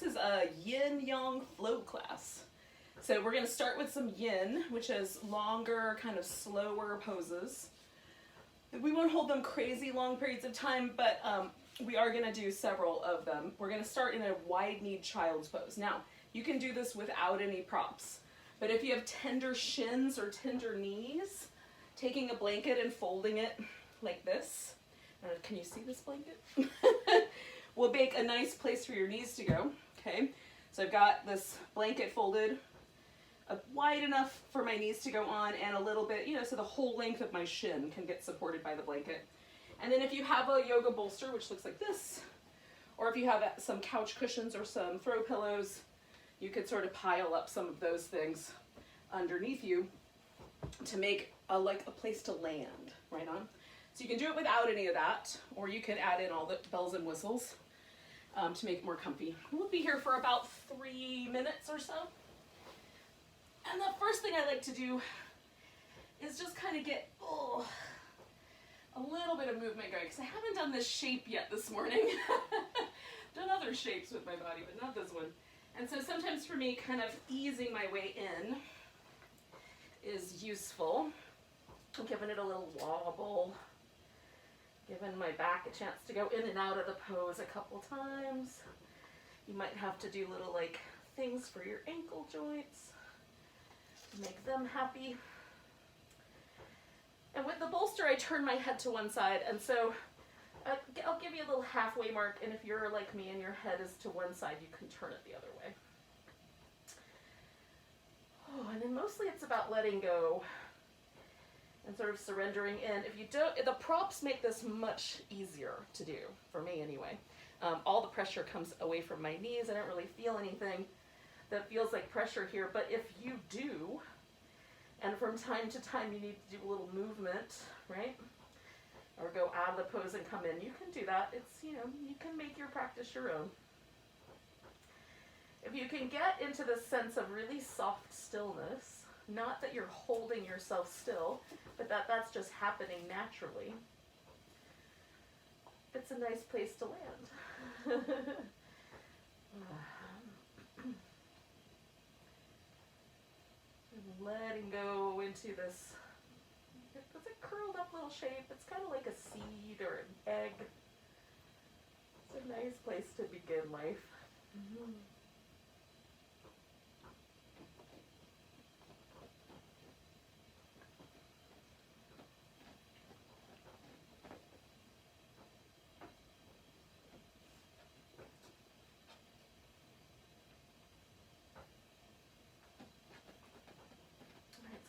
is a Yin-Yang flow class. So we're going to start with some yin, which is longer, kind of slower poses. We won't hold them crazy long periods of time, but we are going to do several of them. We're going to start in a wide-kneed child's pose. Now, you can do this without any props, but if you have tender shins or tender knees, taking a blanket and folding it like this, can you see this blanket? Will make a nice place for your knees to go, okay? So I've got this blanket folded wide enough for my knees to go on and a little bit, so the whole length of my shin can get supported by the blanket. And then if you have a yoga bolster, which looks like this, or if you have some couch cushions or some throw pillows, you could sort of pile up some of those things underneath you to make like a place to land, right on. So you can do it without any of that, or you can add in all the bells and whistles to make it more comfy. We'll be here for about 3 minutes or so. And the first thing I like to do is just kind of get a little bit of movement going, because I haven't done this shape yet this morning. Done other shapes with my body, but not this one. And so sometimes for me, kind of easing my way in is useful. I'm giving it a little wobble, giving my back a chance to go in and out of the pose a couple times. You might have to do little like things for your ankle joints. Make them happy. And with the bolster, I turn my head to one side, and so I'll give you a little halfway mark, and if you're like me and your head is to one side, you can turn it the other way. Oh, and then mostly it's about letting go and sort of surrendering in. If you don't, the props make this much easier to do, for me anyway. All the pressure comes away from my knees. I don't really feel anything that feels like pressure here, but if you do, and from time to time you need to do a little movement, right? Or go out of the pose and come in, you can do that. It's, you can make your practice your own. If you can get into this sense of really soft stillness, not that you're holding yourself still, but that's just happening naturally, it's a nice place to land. Letting go into this, it's a curled up little shape. It's kind of like a seed or an egg. It's a nice place to begin life. Mm-hmm.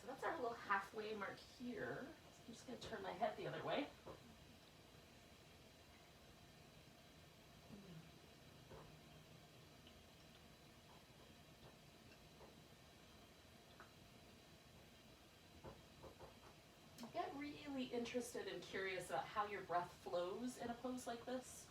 That's our little halfway mark here. I'm just going to turn my head the other way. Get really interested and curious about how your breath flows in a pose like this.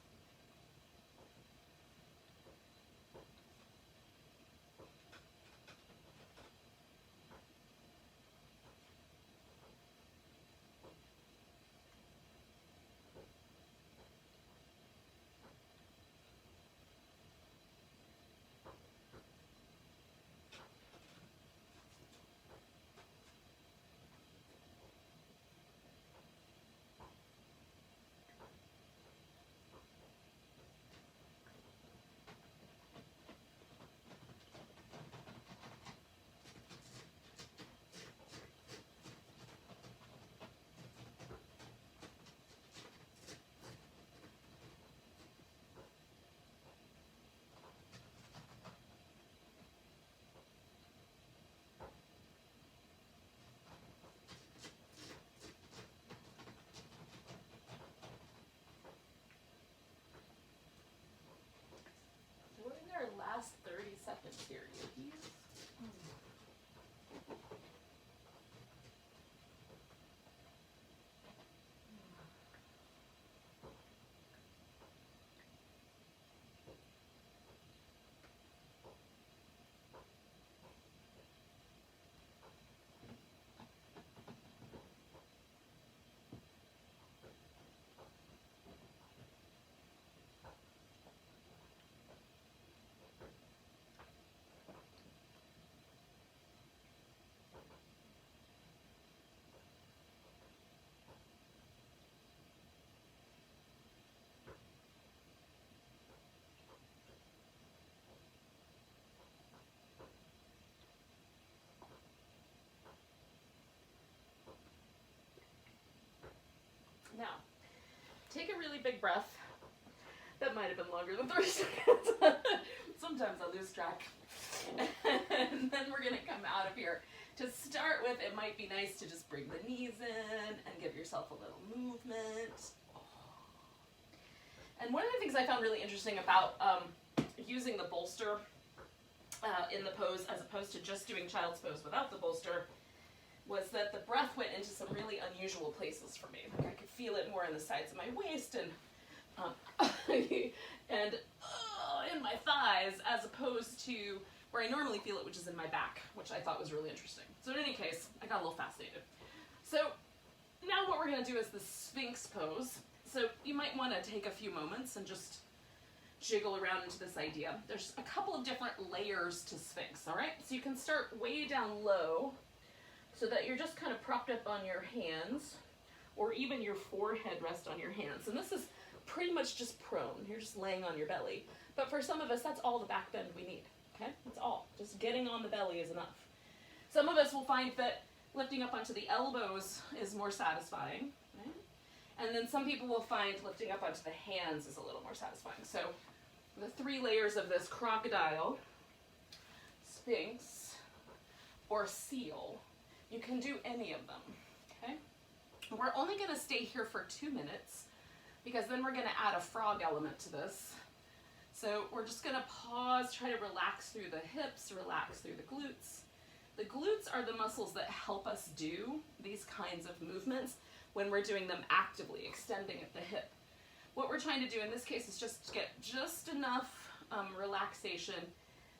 Last 30 seconds here, yogis. take a really big breath. That might have been longer than 30 seconds. Sometimes I lose track. And then we're gonna come out of here. To start with, it might be nice to just bring the knees in and give yourself a little movement. And one of the things I found really interesting about using the bolster in the pose as opposed to just doing child's pose without the bolster was that the breath went into some really unusual places for me. Like I could feel it more in the sides of my waist and in my thighs, as opposed to where I normally feel it, which is in my back, which I thought was really interesting. So in any case, I got a little fascinated. So now what we're going to do is the Sphinx pose. So you might want to take a few moments and just jiggle around into this idea. There's a couple of different layers to Sphinx, all right? So you can start way down low so that you're just kind of propped up on your hands, or even your forehead rest on your hands. And this is pretty much just prone. You're just laying on your belly. But for some of us, that's all the back bend we need, okay? That's all. Just getting on the belly is enough. Some of us will find that lifting up onto the elbows is more satisfying, right? And then some people will find lifting up onto the hands is a little more satisfying. So the 3 layers of this: crocodile, Sphinx, or seal. You can do any of them, okay? We're only going to stay here for 2 minutes because then we're going to add a frog element to this. So we're just going to pause, try to relax through the hips, relax through the glutes. The glutes are the muscles that help us do these kinds of movements when we're doing them actively, extending at the hip. What we're trying to do in this case is just get just enough relaxation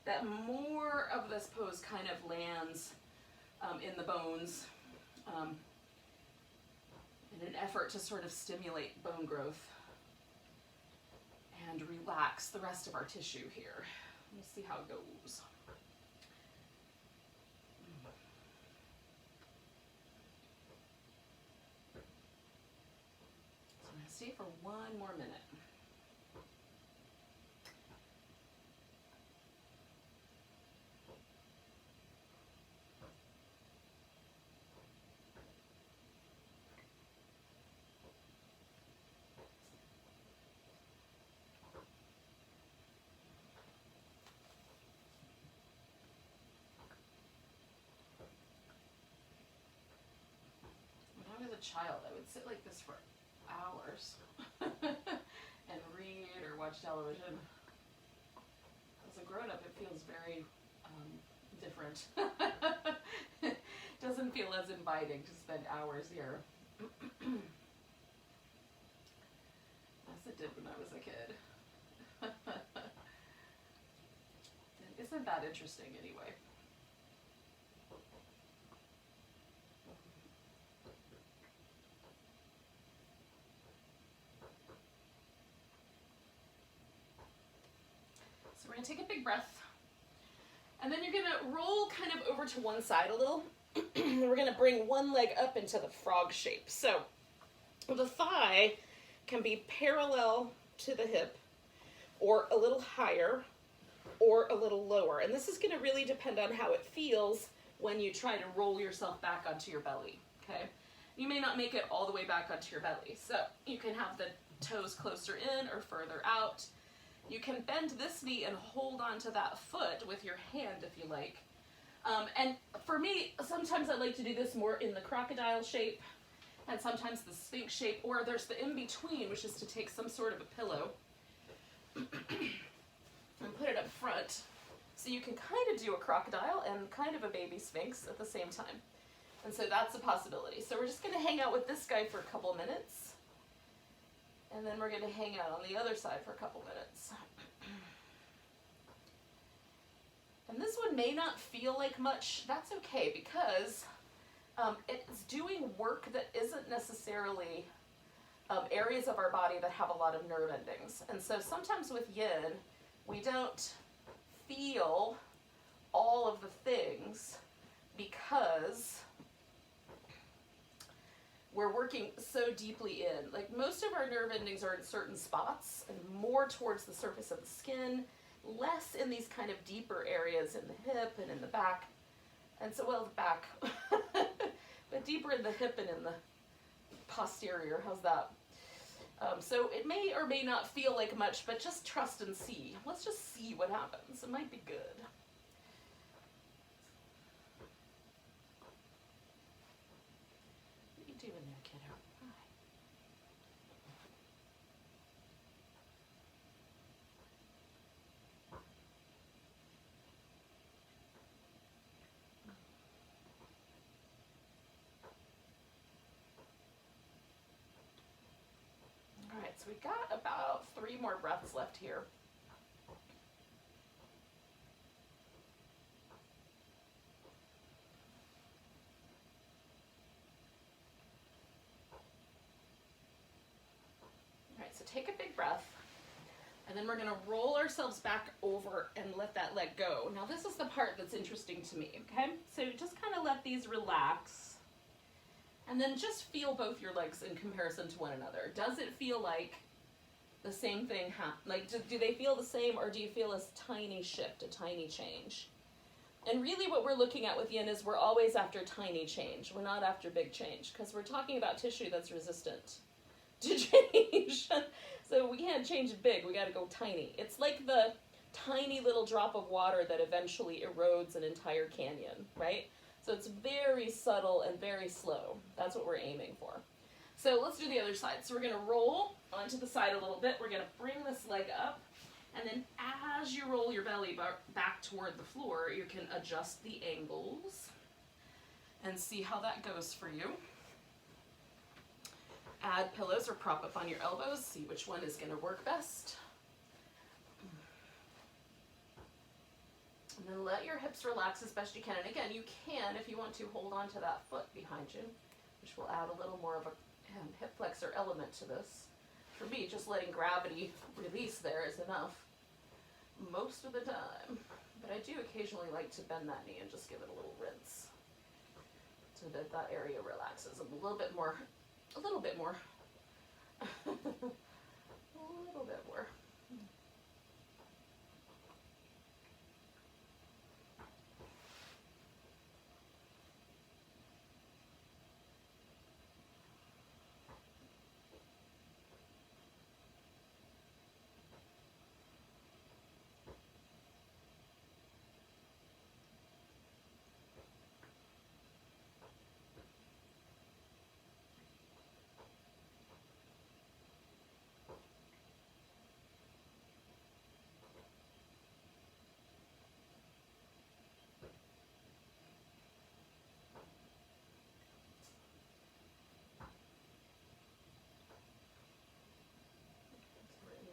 that more of this pose kind of lands in the bones in an effort to sort of stimulate bone growth and relax the rest of our tissue here. Let's see how it goes. So I'm going to stay for 1 more minute. Child, I would sit like this for hours and read or watch television. As a grown-up, it feels very different. It doesn't feel as inviting to spend hours here as it did when I was a kid. Isn't that interesting anyway? We're going to take a big breath, and then you're going to roll kind of over to one side a little. We're going to bring one leg up into the frog shape. So the thigh can be parallel to the hip, or a little higher, or a little lower. And this is going to really depend on how it feels when you try to roll yourself back onto your belly, okay? You may not make it all the way back onto your belly. So you can have the toes closer in or further out. You can bend this knee and hold onto that foot with your hand if you like. And for me, sometimes I like to do this more in the crocodile shape, and sometimes the Sphinx shape, or there's the in-between, which is to take some sort of a pillow and put it up front. So you can kind of do a crocodile and kind of a baby Sphinx at the same time. And so that's a possibility. So we're just going to hang out with this guy for a couple minutes. And then we're going to hang out on the other side for a couple minutes. And this one may not feel like much. That's okay, because it's doing work that isn't necessarily areas of our body that have a lot of nerve endings. And so sometimes with yin, we don't feel all of the things because we're working so deeply in. Like, most of our nerve endings are in certain spots and more towards the surface of the skin, less in these kind of deeper areas in the hip and in the back. And so, well, the back, but deeper in the hip and in the posterior. How's that? So it may or may not feel like much, but just trust and see. Let's just see what happens. It might be good. What are you doing there, kiddo? Hi. All right, so we got about 3 more breaths left here. All right, so take a big breath, and then we're gonna roll ourselves back over and let that leg go. Now this is the part that's interesting to me, okay? So just kind of let these relax, and then just feel both your legs in comparison to one another. Does it feel like the same thing like, do they feel the same, or do you feel a tiny shift, a tiny change? And really what we're looking at with yin is we're always after tiny change. We're not after big change, because we're talking about tissue that's resistant to change. So we can't change it big, we gotta go tiny. It's like the tiny little drop of water that eventually erodes an entire canyon, right? So it's very subtle and very slow. That's what we're aiming for. So let's do the other side. So we're gonna roll onto the side a little bit. We're gonna bring this leg up, and then as you roll your belly back toward the floor, you can adjust the angles and see how that goes for you. Add pillows or prop up on your elbows, see which one is gonna work best. And then let your hips relax as best you can. And again, you can, if you want to, hold on to that foot behind you, which will add a little more of a hip flexor element to this. For me, just letting gravity release there is enough most of the time. But I do occasionally like to bend that knee and just give it a little rinse so that that area relaxes a little bit more. A little bit more. A little bit more.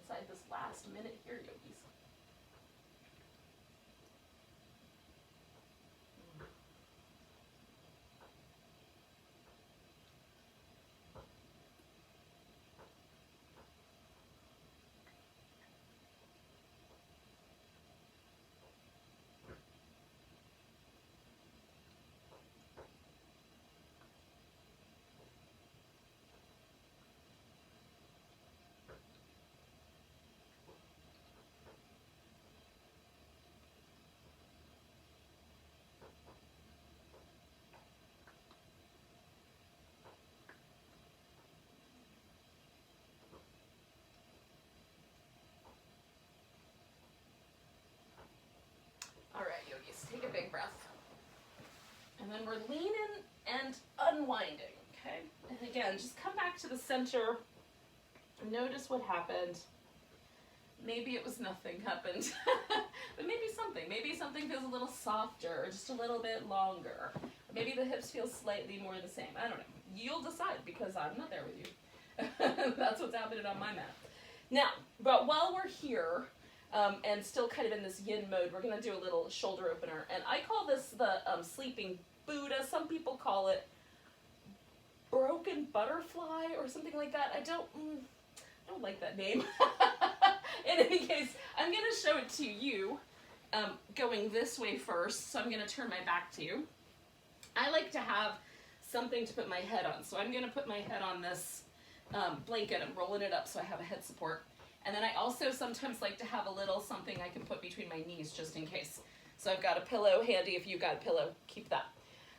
Inside this last minute here, yogis. All right, yogis, take a big breath. And then we're leaning and unwinding, okay? And again, just come back to the center. Notice what happened. Maybe it was nothing happened, but maybe something. Maybe something feels a little softer, or just a little bit longer. Or maybe the hips feel slightly more the same. I don't know. You'll decide, because I'm not there with you. That's what's happening on my mat. Now, but while we're here, and still kind of in this yin mode, we're going to do a little shoulder opener. And I call this the sleeping Buddha. Some people call it broken butterfly or something like that. I don't like that name. In any case, I'm going to show it to you going this way first. So I'm going to turn my back to you. I like to have something to put my head on. So I'm going to put my head on this blanket. I'm rolling it up so I have a head support. And then I also sometimes like to have a little something I can put between my knees just in case. So I've got a pillow handy. If you've got a pillow, keep that.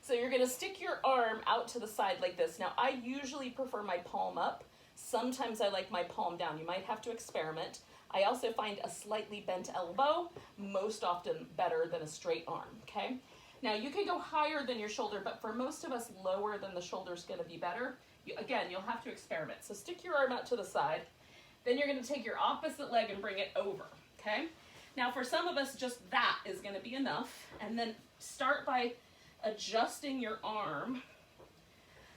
So you're going to stick your arm out to the side like this. Now I usually prefer my palm up, Sometimes I like my palm down. You might have to experiment. I also find a slightly bent elbow most often better than a straight arm, okay? Now you can go higher than your shoulder, but for most of us, lower than the shoulder is gonna be better. Again, you'll have to experiment. So stick your arm out to the side. Then you're gonna take your opposite leg and bring it over, okay? Now for some of us, just that is gonna be enough. And then start by adjusting your arm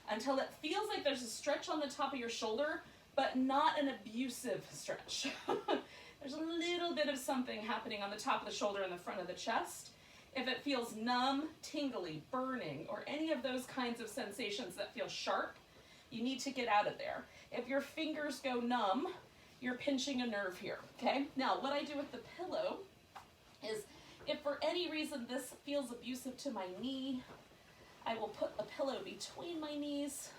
until it feels like there's a stretch on the top of your shoulder, but not an abusive stretch. There's a little bit of something happening on the top of the shoulder and the front of the chest. If it feels numb, tingly, burning, or any of those kinds of sensations that feel sharp, you need to get out of there. If your fingers go numb, you're pinching a nerve here, okay? Now, what I do with the pillow is, if for any reason this feels abusive to my knee, I will put a pillow between my knees,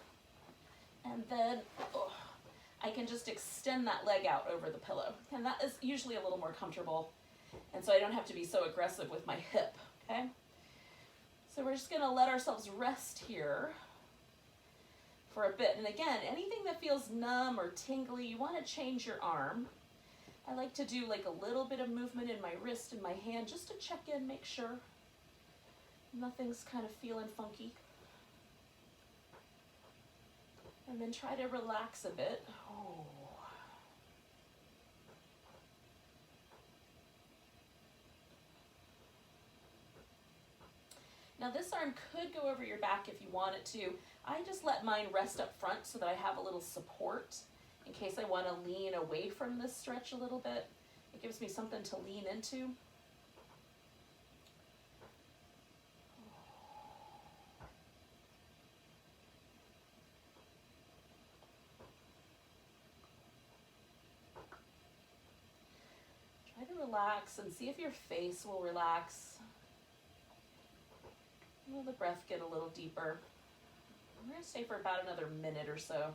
and then I can just extend that leg out over the pillow. And that is usually a little more comfortable, and so I don't have to be so aggressive with my hip, okay? So we're just gonna let ourselves rest here for a bit. And again, anything that feels numb or tingly, you wanna change your arm. I like to do like a little bit of movement in my wrist and my hand just to check in, make sure nothing's kind of feeling funky. And then try to relax a bit. Oh. Now this arm could go over your back if you want it to. I just let mine rest up front so that I have a little support in case I want to lean away from this stretch a little bit. It gives me something to lean into. Try to relax and see if your face will relax. Will the breath get a little deeper? I'm going to stay for about another minute or so.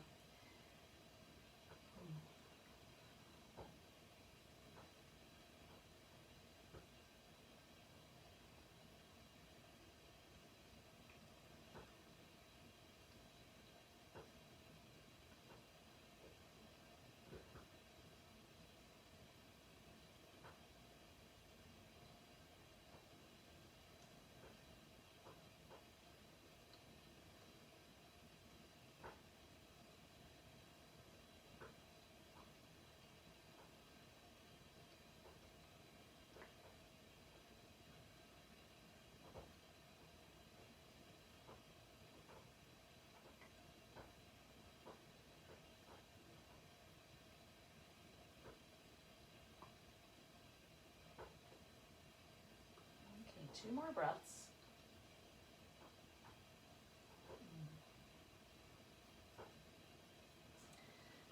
Two more breaths.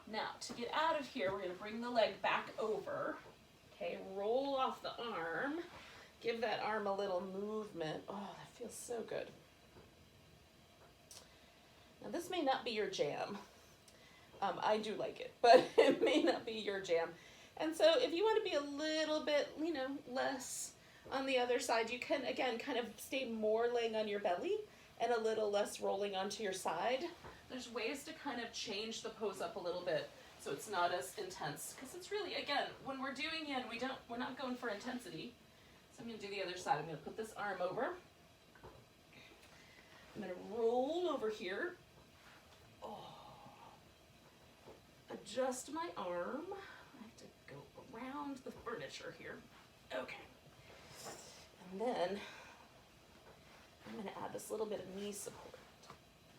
Now, to get out of here, we're going to bring the leg back over. Okay, roll off the arm. Give that arm a little movement. Oh, that feels so good. Now, this may not be your jam. I do like it, but it may not be your jam. And so if you want to be a little bit, less on the other side, you can, again, kind of stay more laying on your belly and a little less rolling onto your side. There's ways to kind of change the pose up a little bit so it's not as intense. Because it's really, again, when we're doing yin, we're not going for intensity. So I'm going to do the other side. I'm going to put this arm over. I'm going to roll over here. Oh. Adjust my arm. I have to go around the furniture here. Okay. And then I'm going to add this little bit of knee support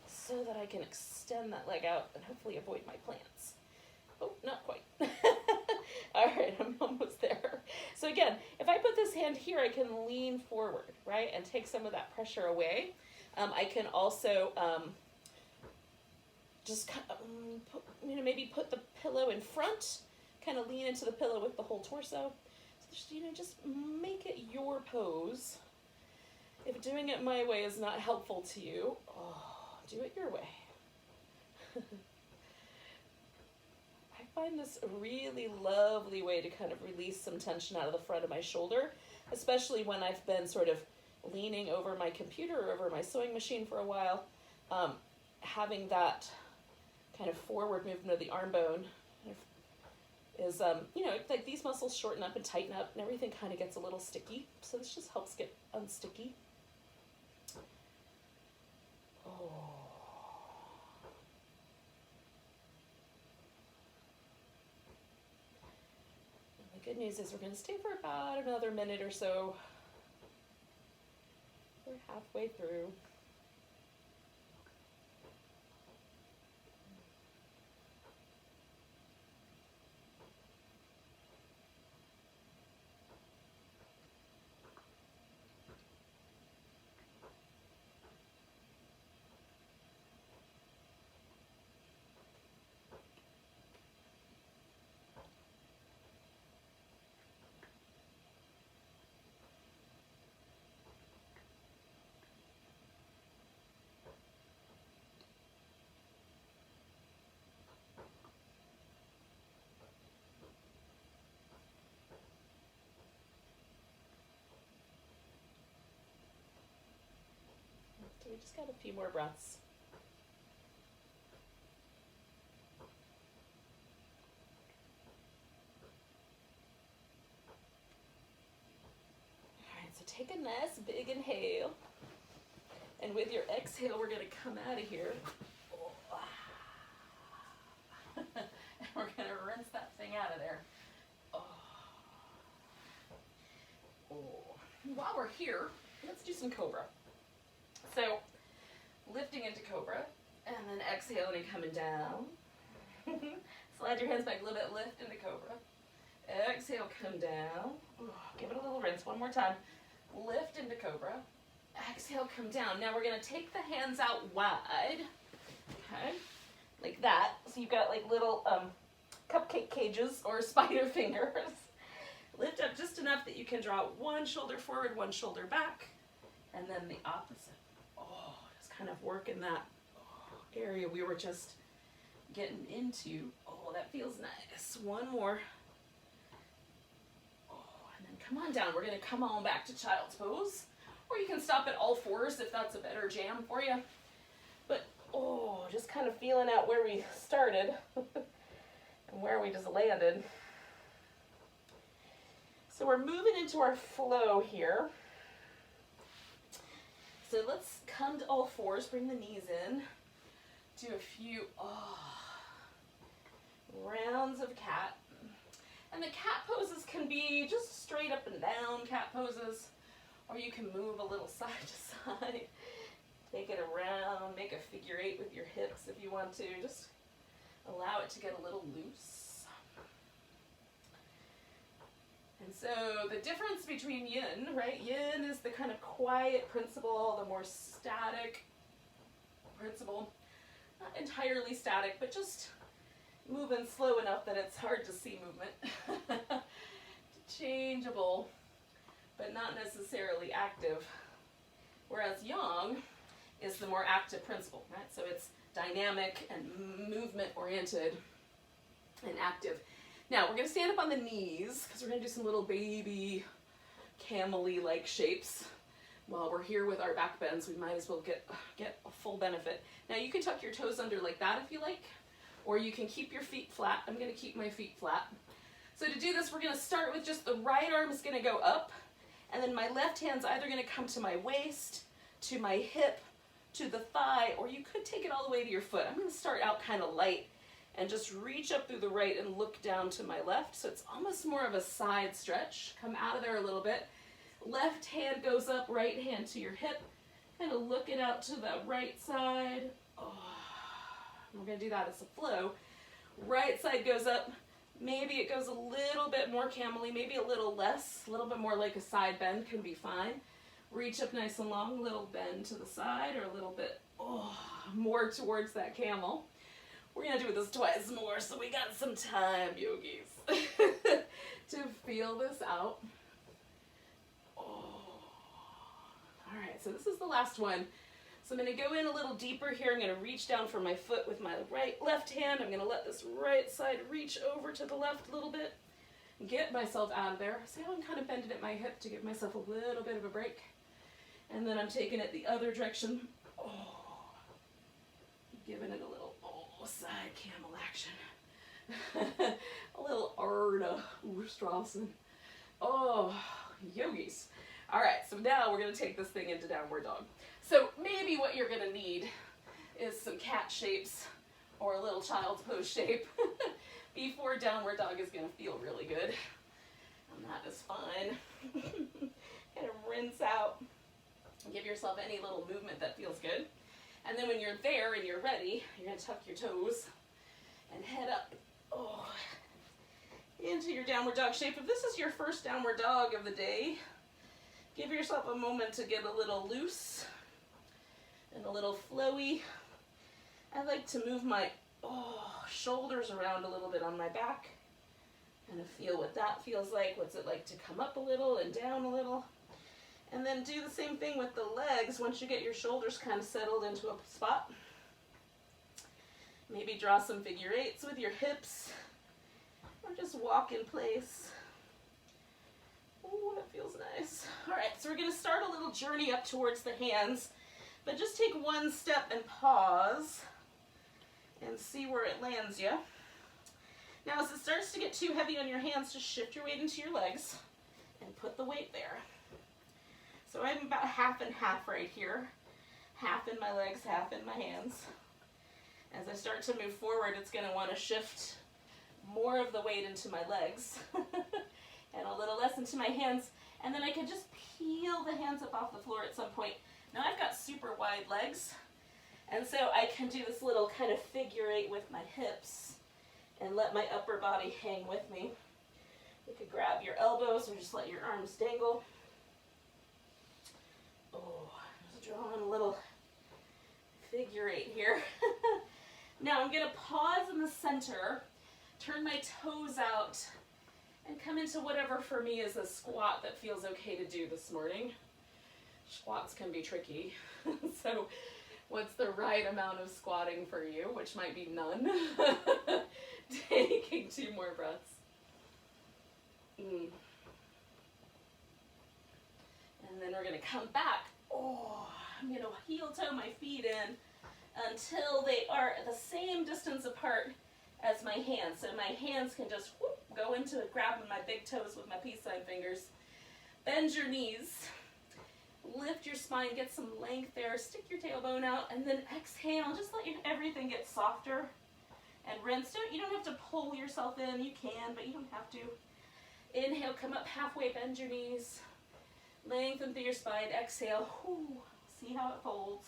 so that I can extend that leg out and hopefully avoid my plants. Oh, not quite. All right, I'm almost there. So again, if I put this hand here, I can lean forward, right, and take some of that pressure away. I can also just kind of, maybe put the pillow in front, kind of lean into the pillow with the whole torso. Just make it your pose. If doing it my way is not helpful to you, do it your way. I find this a really lovely way to kind of release some tension out of the front of my shoulder, especially when I've been sort of leaning over my computer or over my sewing machine for a while. Having that kind of forward movement of the arm bone is, you know, like these muscles shorten up and tighten up and everything kind of gets a little sticky. So this just helps get unsticky. Oh. And the good news is we're going to stay for about another minute or so. We're halfway through. So we just got a few more breaths. All right, so take a nice big inhale. And with your exhale, we're going to come out of here. And we're going to rinse that thing out of there. While we're here, let's do some cobra. So, lifting into cobra, and then exhaling and coming down. Slide your hands back a little bit, lift into cobra. Exhale, come down. Give it a little rinse one more time. Lift into cobra. Exhale, come down. Now we're going to take the hands out wide. Okay, like that. So you've got like little cupcake cages or spider fingers. Lift up just enough that you can draw one shoulder forward, one shoulder back, and then the opposite. Oh, just kind of working that area we were just getting into. Oh, that feels nice. One more. Oh, and then come on down. We're going to come on back to child's pose. Or you can stop at all fours if that's a better jam for you. But, oh, just kind of feeling out where we started and where we just landed. So we're moving into our flow here. So let's come to all fours, bring the knees in. Do a few rounds of cat. And the cat poses can be just straight up and down cat poses, or you can move a little side to side. Take it around, make a figure eight with your hips if you want to. Just allow it to get a little loose. And so the difference between yin, right? Yin is the kind of quiet principle, the more static principle. Not entirely static, but just moving slow enough that it's hard to see movement. Changeable, but not necessarily active. Whereas yang is the more active principle, right? So it's dynamic and movement oriented and active. Now we're going to stand up on the knees because we're going to do some little baby camel-y like shapes. While we're here with our back bends, we might as well get a full benefit. Now you can tuck your toes under like that if you like, or you can keep your feet flat. I'm going to keep my feet flat. So to do this, we're going to start with just the right arm is going to go up, and then my left hand's either going to come to my waist, to my hip, to the thigh, or you could take it all the way to your foot. I'm going to start out kind of light and just reach up through the right and look down to my left. So it's almost more of a side stretch. Come out of there a little bit. Left hand goes up, right hand to your hip. Kind of look it out to the right side. Oh, we're going to do that as a flow. Right side goes up. Maybe it goes a little bit more camel-y, maybe a little less. A little bit more like a side bend can be fine. Reach up nice and long, little bend to the side, or a little bit more towards that camel. We're going to do this twice more, so we got some time, yogis, to feel this out. All right, so this is the last one. So I'm going to go in a little deeper here. I'm going to reach down for my foot with my left hand. I'm going to let this right side reach over to the left a little bit. Get myself out of there. See how I'm kind of bending at my hip to give myself a little bit of a break. And then I'm taking it the other direction. Giving it a little side camel action. A little Arda Strassen. Oh, yogis. All right, so now we're gonna take this thing into downward dog. So maybe what you're gonna need is some cat shapes or a little child's pose shape before downward dog is gonna feel really good. And that is fun. Kind of rinse out. Give yourself any little movement that feels good. And then when you're there and you're ready, you're gonna tuck your toes and head up into your downward dog shape. If this is your first downward dog of the day, give yourself a moment to get a little loose and a little flowy. I like to move my shoulders around a little bit on my back. Kind of feel what that feels like. What's it like to come up a little and down a little? And then do the same thing with the legs once you get your shoulders kind of settled into a spot. Maybe draw some figure eights with your hips, or just walk in place. Oh, that feels nice. All right, so we're gonna start a little journey up towards the hands, but just take one step and pause and see where it lands you. Now, as it starts to get too heavy on your hands, just shift your weight into your legs and put the weight there. So I'm about half and half right here. Half in my legs, half in my hands. As I start to move forward, it's going to want to shift more of the weight into my legs and a little less into my hands. And then I can just peel the hands up off the floor at some point. Now I've got super wide legs, and so I can do this little kind of figure eight with my hips and let my upper body hang with me. You could grab your elbows or just let your arms dangle. Oh, just drawing a little figure eight here. Now I'm going to pause in the center, turn my toes out, and come into whatever for me is a squat that feels okay to do this morning. Squats can be tricky. So what's the right amount of squatting for you, which might be none. Taking 2 more breaths. And then we're going to come back. Oh, I'm going to heel toe my feet in until they are the same distance apart as my hands. So my hands can just go into it, grabbing my big toes with my peace sign fingers. Bend your knees. Lift your spine, get some length there. Stick your tailbone out, and then exhale. Just let everything get softer. And rinse. You don't have to pull yourself in. You can, but you don't have to. Inhale, come up halfway, bend your knees. Lengthen through your spine. Exhale. Whew. See how it folds.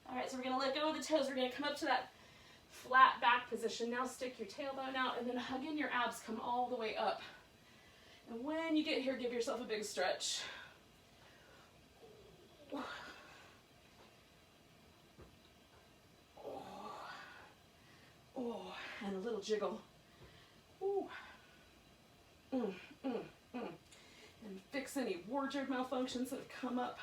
All right, so we're going to let go of the toes. We're going to come up to that flat back position. Now stick your tailbone out and then hug in your abs. Come all the way up. And when you get here, give yourself a big stretch. Oh, and a little jiggle. Ooh. And fix any wardrobe malfunctions that have come up.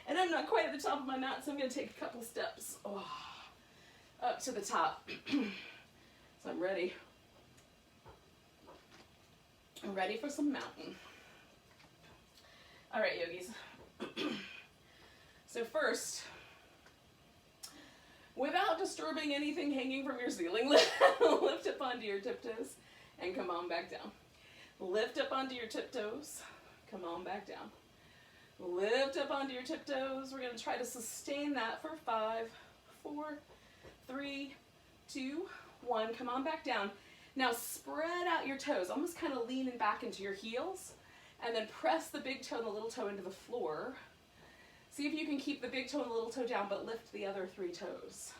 And I'm not quite at the top of my mat, so I'm going to take a couple steps up to the top. So I'm ready. I'm ready for some mountain. All right, yogis. So first, without disturbing anything hanging from your ceiling, lift up onto your tiptoes and come on back down. Lift up onto your tiptoes, come on back down. Lift up onto your tiptoes. We're going to try to sustain that for 5, 4, 3, 2, 1. Come on back down. Now spread out your toes, almost kind of leaning back into your heels, and then press the big toe and the little toe into the floor. See if you can keep the big toe and the little toe down, but lift the other 3 toes.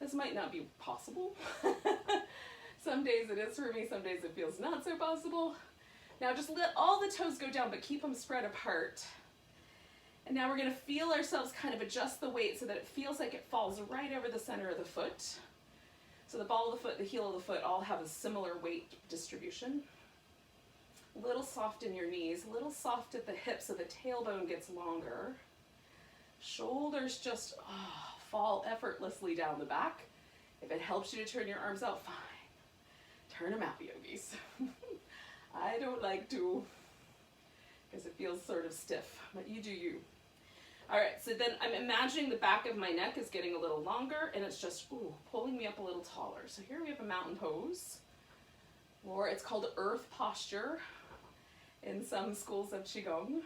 This might not be possible. Some days it is for me, some days it feels not so possible. Now just let all the toes go down, but keep them spread apart. And now we're going to feel ourselves kind of adjust the weight so that it feels like it falls right over the center of the foot. So the ball of the foot, the heel of the foot all have a similar weight distribution. A little soft in your knees, a little soft at the hips so the tailbone gets longer. Shoulders just fall effortlessly down the back. If it helps you to turn your arms out, fine. Turn them out, yogis. I don't like to, because it feels sort of stiff, but you do you. All right, so then I'm imagining the back of my neck is getting a little longer and it's just, ooh, pulling me up a little taller. So here we have a mountain pose, or it's called earth posture in some schools of Qigong.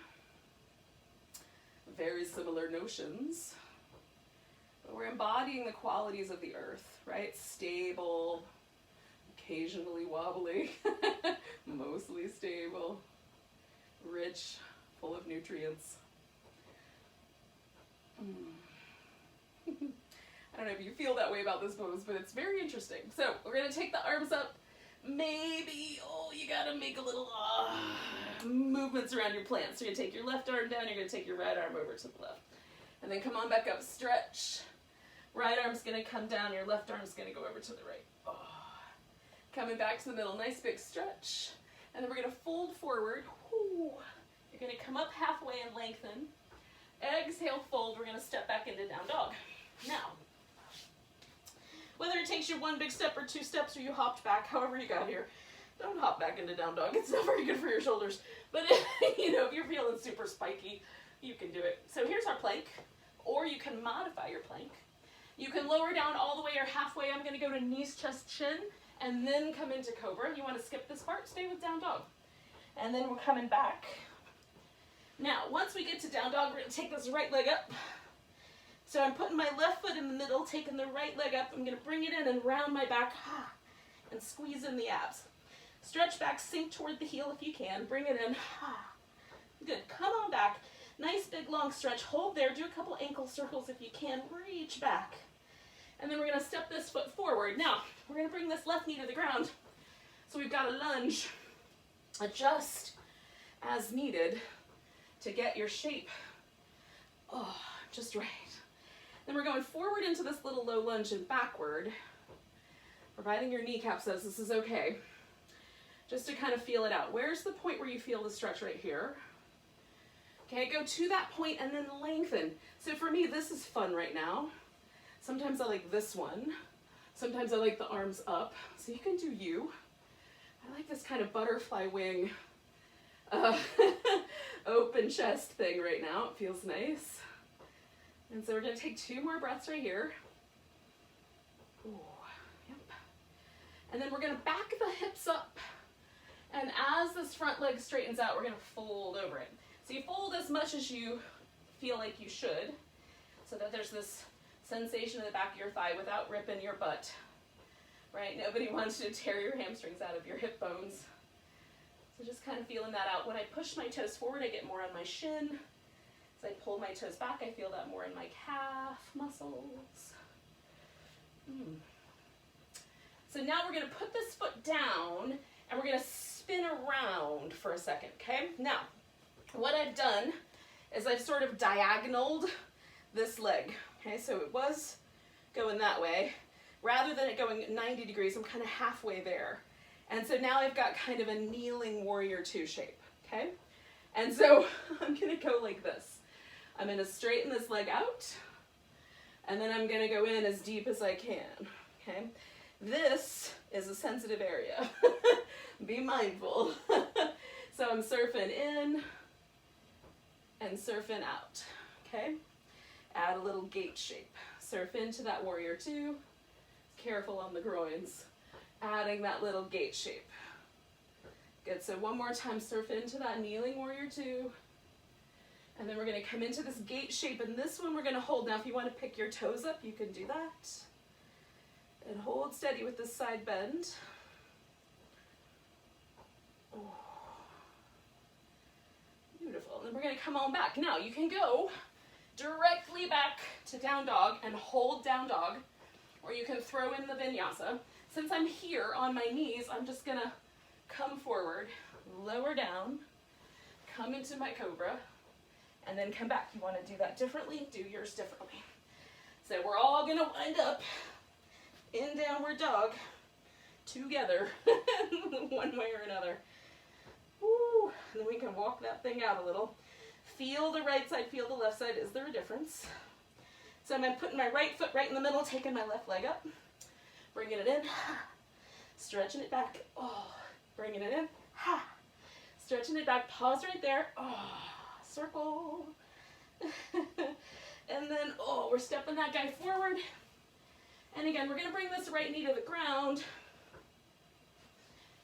Very similar notions. But we're embodying the qualities of the earth, right? Stable, occasionally wobbly, mostly stable, rich, full of nutrients. I don't know if you feel that way about this pose, but it's very interesting. So we're going to take the arms up. Maybe, oh, you got to make a little movements around your plant. So you're going to take your left arm down, you're going to take your right arm over to the left. And then come on back up, stretch. Right arm's going to come down, your left arm's going to go over to the right. Oh. Coming back to the middle, nice big stretch. And then we're going to fold forward. Ooh. You're going to come up halfway and lengthen. Exhale, fold. We're going to step back into down dog. Now, whether it takes you one big step or two steps or you hopped back, however you got here, don't hop back into down dog. It's not very good for your shoulders. But if you're feeling super spiky, you can do it. So here's our plank, or you can modify your plank. You can lower down all the way or halfway. I'm going to go to knees, chest, chin, and then come into cobra. You want to skip this part, stay with down dog. And then we're coming back. Now, once we get to down dog, we're going to take this right leg up. So I'm putting my left foot in the middle, taking the right leg up. I'm going to bring it in and round my back and squeeze in the abs. Stretch back, sink toward the heel if you can. Bring it in. Good. Come on back. Nice big long stretch. Hold there. Do a couple ankle circles if you can. Reach back. And then we're going to step this foot forward. Now, we're going to bring this left knee to the ground. So we've got a lunge. Adjust as needed to get your shape just right. Then we're going forward into this little low lunge and backward, providing your kneecap says this is okay, just to kind of feel it out. Where's the point where you feel the stretch? Right here. Okay, go to that point and then lengthen. So for me, this is fun right now. Sometimes I like this one. Sometimes I like the arms up. So you can do you. I like this kind of butterfly wing, open chest thing right now. It feels nice. And so we're going to take 2 more breaths right here. Ooh, yep. And then we're going to back the hips up. And as this front leg straightens out, we're going to fold over it. So you fold as much as you feel like you should, so that there's this sensation in the back of your thigh without ripping your butt. Right? Nobody wants you to tear your hamstrings out of your hip bones. So just kind of feeling that out. When I push my toes forward, I get more on my shin. As I pull my toes back, I feel that more in my calf muscles. So now we're going to put this foot down, and we're going to spin around for a second, okay? Now, what I've done is I've sort of diagonaled this leg, okay? So it was going that way. Rather than it going 90 degrees, I'm kind of halfway there. And so now I've got kind of a kneeling warrior 2 shape, okay? And so I'm going to go like this. I'm going to straighten this leg out, and then I'm going to go in as deep as I can, okay? This is a sensitive area. Be mindful. So I'm surfing in and surfing out, okay? Add a little gate shape. Surf into that warrior 2. Careful on the groins. Adding that little gate shape. Good, so one more time, surf into that kneeling warrior 2. And then we're going to come into this gate shape, and this one we're going to hold. Now, if you want to pick your toes up, you can do that. And hold steady with this side bend. Oh. Beautiful. And then we're going to come on back. Now, you can go directly back to down dog and hold down dog, or you can throw in the vinyasa. Since I'm here on my knees, I'm just going to come forward, lower down, come into my cobra, and then come back. You want to do that differently, do yours differently. So we're all going to wind up in downward dog together, one way or another. Woo. And then we can walk that thing out a little. Feel the right side, feel the left side. Is there a difference? So I'm putting my right foot right in the middle, taking my left leg up, bringing it in, stretching it back, bringing it in, stretching it back, pause right there, circle, And then, oh, we're stepping that guy forward. And again, we're going to bring this right knee to the ground.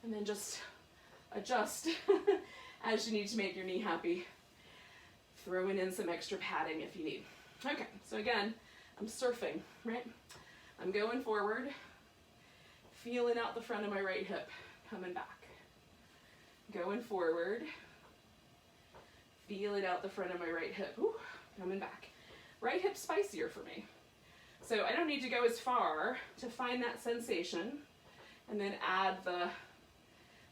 And then just adjust as you need to make your knee happy. Throwing in some extra padding if you need. Okay, so again, I'm surfing, right? I'm going forward, feeling out the front of my right hip, coming back. Going forward, feeling out the front of my right hip, ooh, coming back. Right hip spicier for me. So I don't need to go as far to find that sensation, and then add the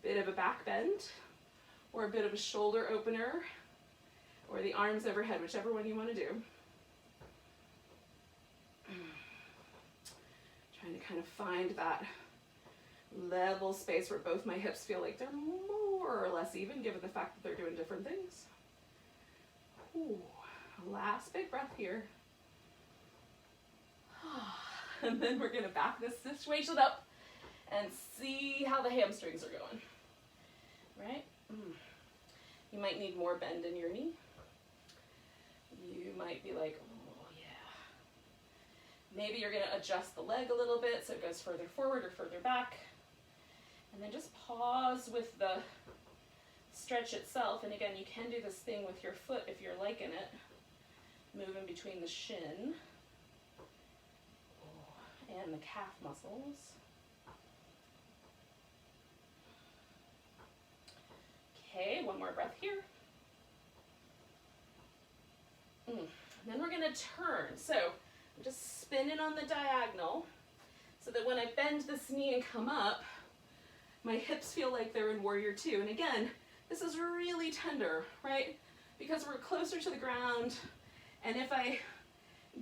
bit of a back bend, or a bit of a shoulder opener, or the arms overhead, whichever one you want to do. Trying to kind of find that level space where both my hips feel like they're more or less even, given the fact that they're doing different things. Ooh, last big breath here. And then we're going to back this situation up and see how the hamstrings are going. Right? You might need more bend in your knee. You might be like, oh yeah. Maybe you're going to adjust the leg a little bit so it goes further forward or further back. And then just pause with the stretch itself. And again, you can do this thing with your foot if you're liking it. Moving between the shin and the calf muscles. Okay, one more breath here. Then we're going to turn. So I'm just spinning on the diagonal so that when I bend this knee and come up, my hips feel like they're in warrior two. And again, this is really tender, right? Because we're closer to the ground. And if I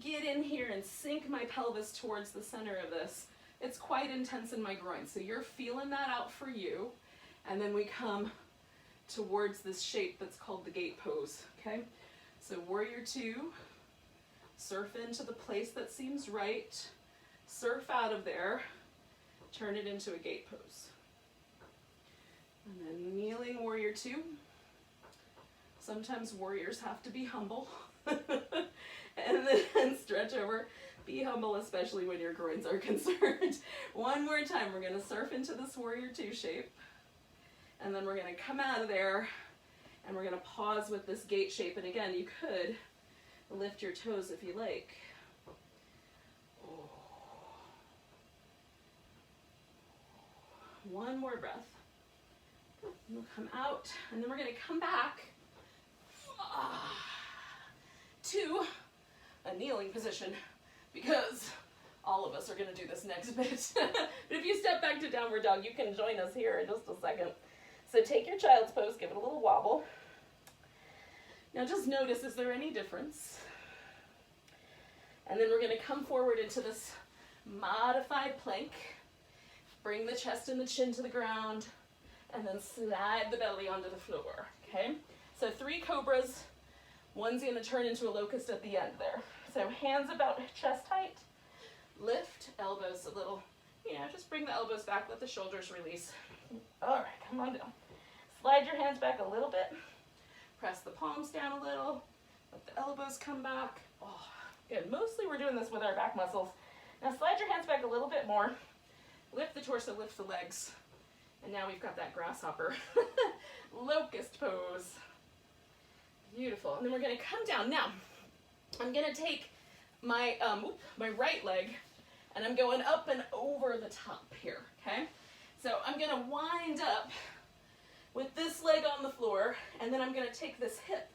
get in here and sink my pelvis towards the center of this, it's quite intense in my groin. So you're feeling that out for you. And then we come towards this shape that's called the gate pose, okay? So warrior two, surf into the place that seems right, surf out of there, turn it into a gate pose. And then kneeling warrior two. Sometimes warriors have to be humble. And then stretch over. Be humble, especially when your groins are concerned. One more time, we're gonna surf into this warrior two shape. And then we're gonna come out of there and we're gonna pause with this gate shape. And again, you could lift your toes if you like. One more breath. We'll come out, and then we're going to come back to a kneeling position, because all of us are going to do this next bit. But if you step back to downward dog, you can join us here in just a second. So take your child's pose, give it a little wobble. Now just notice, is there any difference? And then we're going to come forward into this modified plank. Bring the chest and the chin to the ground, and then slide the belly onto the floor, okay? So 3 cobras, one's gonna turn into a locust at the end there. So hands about chest height, lift, elbows a little, just bring the elbows back, let the shoulders release. All right, come on down. Slide your hands back a little bit, press the palms down a little, let the elbows come back. Oh, good, mostly we're doing this with our back muscles. Now slide your hands back a little bit more. Lift the torso, lift the legs. And now we've got that grasshopper locust pose. Beautiful. And then we're going to come down. Now, I'm going to take my my right leg, and I'm going up and over the top here, okay? So I'm going to wind up with this leg on the floor, and then I'm going to take this hip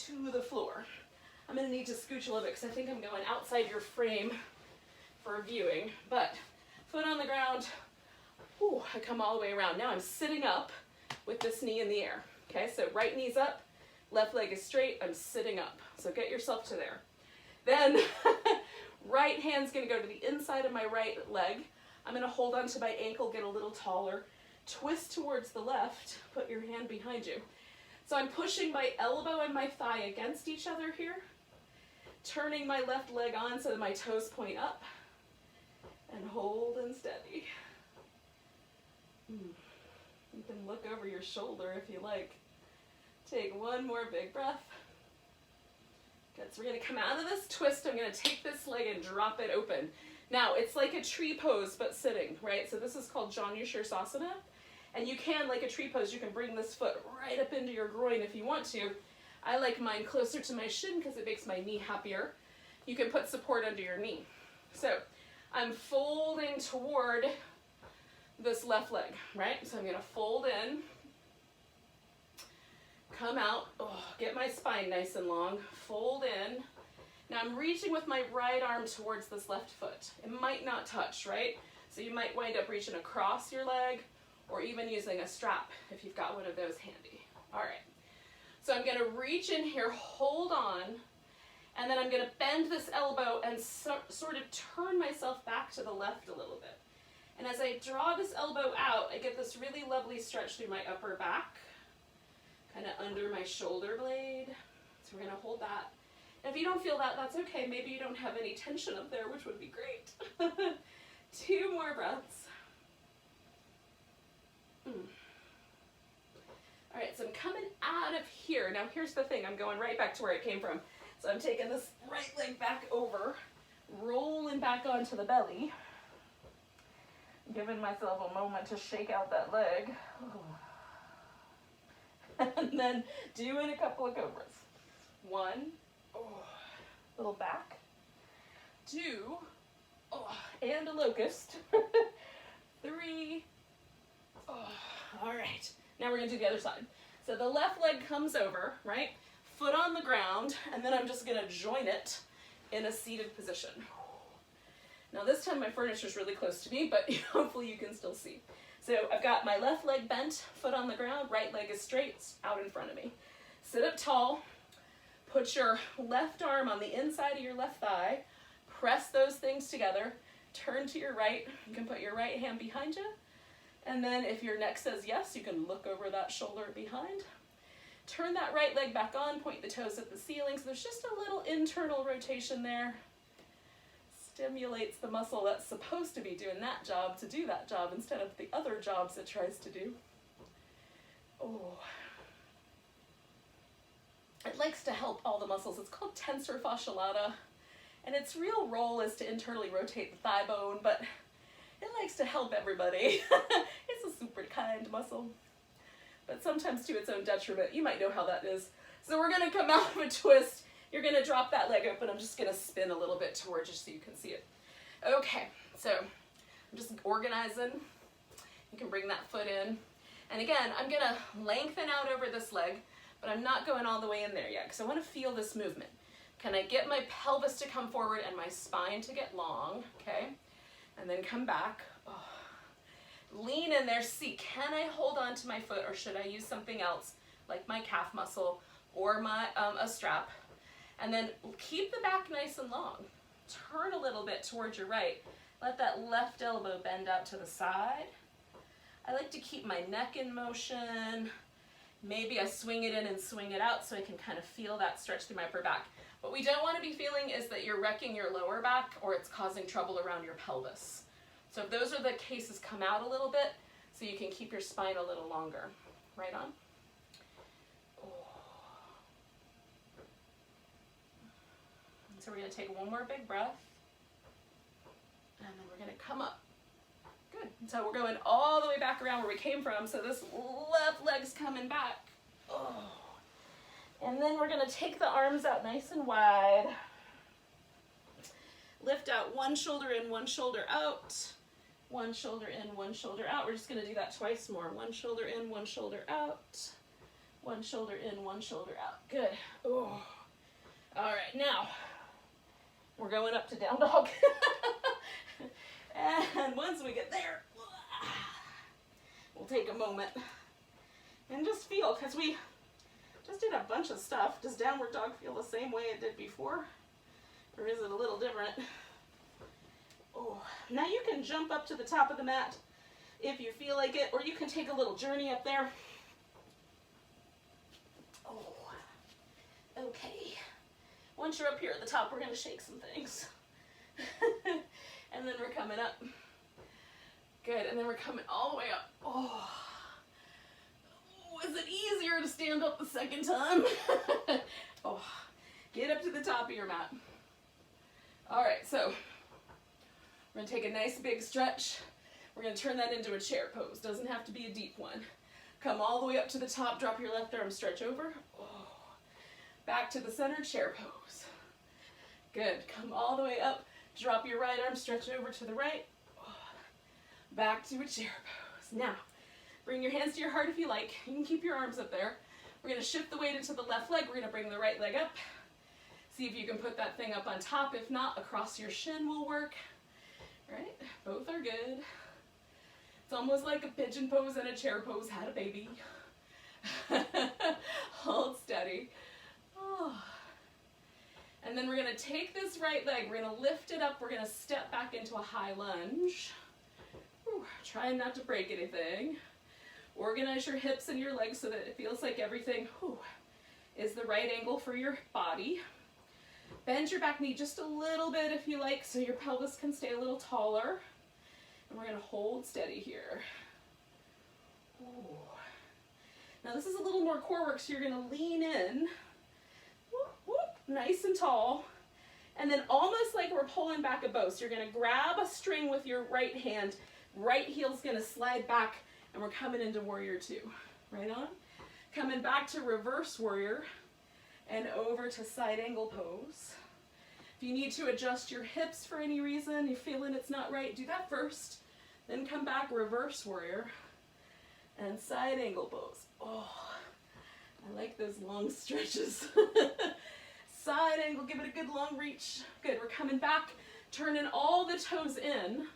to the floor. I'm going to need to scooch a little bit because I think I'm going outside your frame for viewing, but foot on the ground, ooh, I come all the way around. Now I'm sitting up with this knee in the air. Okay, so right knee's up, left leg is straight, I'm sitting up. So get yourself to there. Then right hand's gonna go to the inside of my right leg. I'm gonna hold onto my ankle, get a little taller, twist towards the left, put your hand behind you. So I'm pushing my elbow and my thigh against each other here, turning my left leg on so that my toes point up, and hold and steady. You can look over your shoulder if you like. Take one more big breath. Good, so we're gonna come out of this twist. I'm gonna take this leg and drop it open. Now, it's like a tree pose, but sitting, right? So this is called Janu-Shirsasana. And you can, like a tree pose, you can bring this foot right up into your groin if you want to. I like mine closer to my shin because it makes my knee happier. You can put support under your knee. So I'm folding toward this left leg, right? So I'm gonna fold in, come out, get my spine nice and long, fold in. Now I'm reaching with my right arm towards this left foot. It might not touch, right? So you might wind up reaching across your leg or even using a strap if you've got one of those handy. All right, so I'm gonna reach in here, hold on, and then I'm gonna bend this elbow and sort of turn myself back to the left a little bit. And as I draw this elbow out, I get this really lovely stretch through my upper back, kind of under my shoulder blade. So we're gonna hold that. If you don't feel that, that's okay. Maybe you don't have any tension up there, which would be great. 2 more breaths. All right, so I'm coming out of here. Now here's the thing, I'm going right back to where I came from. So I'm taking this right leg back over, rolling back onto the belly, giving myself a moment to shake out that leg. And then doing a couple of cobras. 1, little back, 2, and a locust, 3, all right. Now we're gonna do the other side. So the left leg comes over, right? Foot on the ground, and then I'm just gonna join it in a seated position. Now this time my furniture's really close to me, but hopefully you can still see. So I've got my left leg bent, foot on the ground, right leg is straight, out in front of me. Sit up tall, put your left arm on the inside of your left thigh, press those things together, turn to your right, you can put your right hand behind you, and then if your neck says yes, you can look over that shoulder behind. Turn that right leg back on, point the toes at the ceiling, so there's just a little internal rotation there. Stimulates the muscle that's supposed to be doing that job to do that job instead of the other jobs it tries to do. It likes to help all the muscles. It's called tensor fascia lata, and its real role is to internally rotate the thigh bone, but it likes to help everybody. It's a super kind muscle, but sometimes to its own detriment. You might know how that is. So we're gonna come out of a twist. You're gonna drop that leg open. I'm just gonna spin a little bit towards you so you can see it. Okay, so I'm just organizing. You can bring that foot in. And again, I'm gonna lengthen out over this leg, but I'm not going all the way in there yet because I wanna feel this movement. Can I get my pelvis to come forward and my spine to get long, okay? And then come back. Lean in there, see, can I hold on to my foot or should I use something else like my calf muscle or my a strap? And then keep the back nice and long. Turn a little bit towards your right. Let that left elbow bend out to the side. I like to keep my neck in motion. Maybe I swing it in and swing it out so I can kind of feel that stretch through my upper back. What we don't want to be feeling is that you're wrecking your lower back or it's causing trouble around your pelvis. So if those are the cases, come out a little bit so you can keep your spine a little longer. Right on. So we're going to take one more big breath, and then we're going to come up. Good. So we're going all the way back around where we came from, so this left leg's coming back. And then we're going to take the arms out nice and wide. Lift out one shoulder in, one shoulder out. One shoulder in, one shoulder out. We're just going to do that twice more. One shoulder in, one shoulder out. One shoulder in, one shoulder out. Good. All right, now we're going up to down dog. And once we get there, we'll take a moment and just feel, because we just did a bunch of stuff. Does downward dog feel the same way it did before? Or is it a little different? Now you can jump up to the top of the mat if you feel like it, or you can take a little journey up there. Okay. Once you're up here at the top, we're going to shake some things. And then we're coming up. Good, and then we're coming all the way up. Is it easier to stand up the second time? Get up to the top of your mat. All right, so we're gonna take a nice big stretch. We're gonna turn that into a chair pose. Doesn't have to be a deep one. Come all the way up to the top, drop your left arm, stretch over. Oh. Back to the center, chair pose. Good, come all the way up, drop your right arm, stretch over to the right. Oh. Back to a chair pose. Now, bring your hands to your heart if you like. You can keep your arms up there. We're gonna shift the weight into the left leg. We're gonna bring the right leg up. See if you can put that thing up on top. If not, across your shin will work. Right, both are good. It's almost like a pigeon pose and a chair pose had a baby. Hold steady. Oh. And then we're gonna take this right leg, we're gonna lift it up, we're gonna step back into a high lunge. Whew. Try not to break anything. Organize your hips and your legs so that it feels like everything is the right angle for your body. Bend your back knee just a little bit if you like, so your pelvis can stay a little taller. And we're gonna hold steady here. Ooh. Now this is a little more core work, so you're gonna lean in, whoop, whoop, nice and tall. And then almost like we're pulling back a bow. So you're gonna grab a string with your right hand, right heel's gonna slide back, and we're coming into warrior two. Right on. Coming back to reverse warrior and over to side angle pose. If you need to adjust your hips for any reason, you're feeling it's not right, do that first. Then come back, reverse warrior and side angle pose. Oh, I like those long stretches. Side angle, give it a good long reach. Good, we're coming back, turning all the toes in,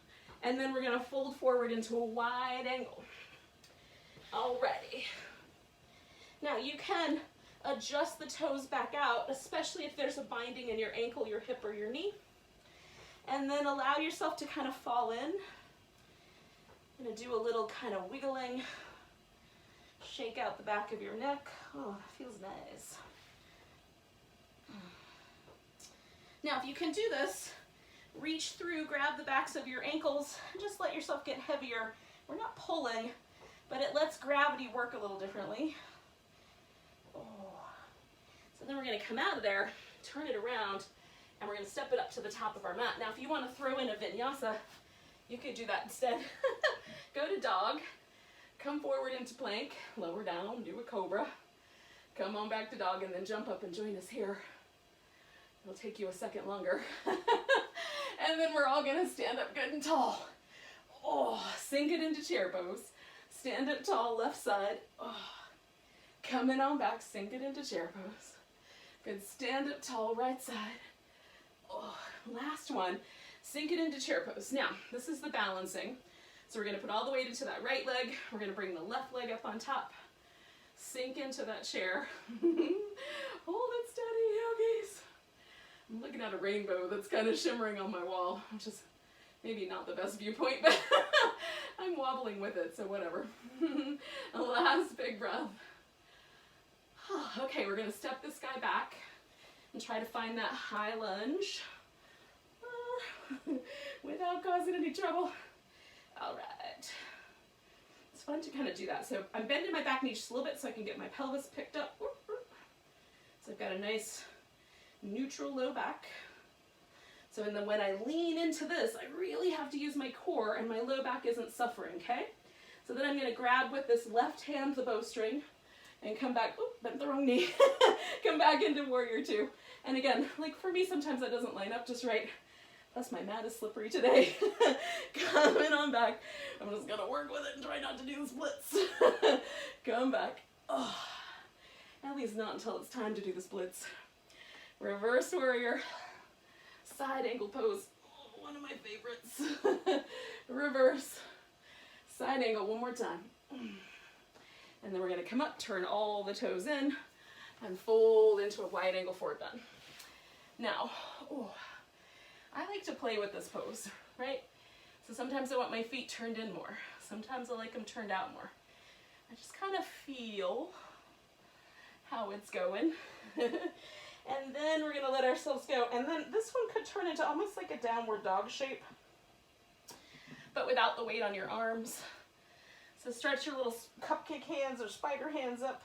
and then we're gonna fold forward into a wide angle. Alrighty. Now you can adjust the toes back out, especially if there's a binding in your ankle, your hip, or your knee. And then allow yourself to kind of fall in. I'm gonna do a little kind of wiggling. Shake out the back of your neck. Oh, it feels nice. Now, if you can do this, reach through, grab the backs of your ankles, and just let yourself get heavier. We're not pulling, but it lets gravity work a little differently. Oh. So then we're going to come out of there, turn it around, and we're going to step it up to the top of our mat. Now, if you want to throw in a vinyasa, you could do that instead. Go to dog, come forward into plank, lower down, do a cobra, come on back to dog, and then jump up and join us here. It'll take you a second longer. And then we're all going to stand up good and tall. Oh, sink it into chair pose. Stand up tall, left side. Oh. Coming on back, sink it into chair pose. Good, stand up tall, right side. Oh, last one, sink it into chair pose. Now, this is the balancing. So we're gonna put all the weight into that right leg. We're gonna bring the left leg up on top. Sink into that chair. Hold it steady, yogis. I'm looking at a rainbow that's kind of shimmering on my wall, which is maybe not the best viewpoint, but I'm wobbling with it, so whatever. Last big breath. Okay, we're gonna step this guy back and try to find that high lunge without causing any trouble. All right. It's fun to kind of do that. So I'm bending my back knee just a little bit so I can get my pelvis picked up. So I've got a nice neutral low back. So and then when I lean into this, I really have to use my core and my low back isn't suffering, okay? So then I'm gonna grab with this left hand the bowstring and come back, bent the wrong knee, come back into warrior two. And again, like for me, sometimes that doesn't line up just right. Plus my mat is slippery today. Coming on back. I'm just gonna work with it and try not to do the splits. Come back. Oh, at least not until it's time to do the splits. Reverse warrior, side angle pose. Oh, one of my favorites. Reverse, side angle, one more time. And then we're gonna come up, turn all the toes in, and fold into a wide angle forward bend. Now, I like to play with this pose, right? So sometimes I want my feet turned in more. Sometimes I like them turned out more. I just kind of feel how it's going. And then we're gonna let ourselves go. And then this one could turn into almost like a downward dog shape, but without the weight on your arms. So stretch your little cupcake hands or spider hands up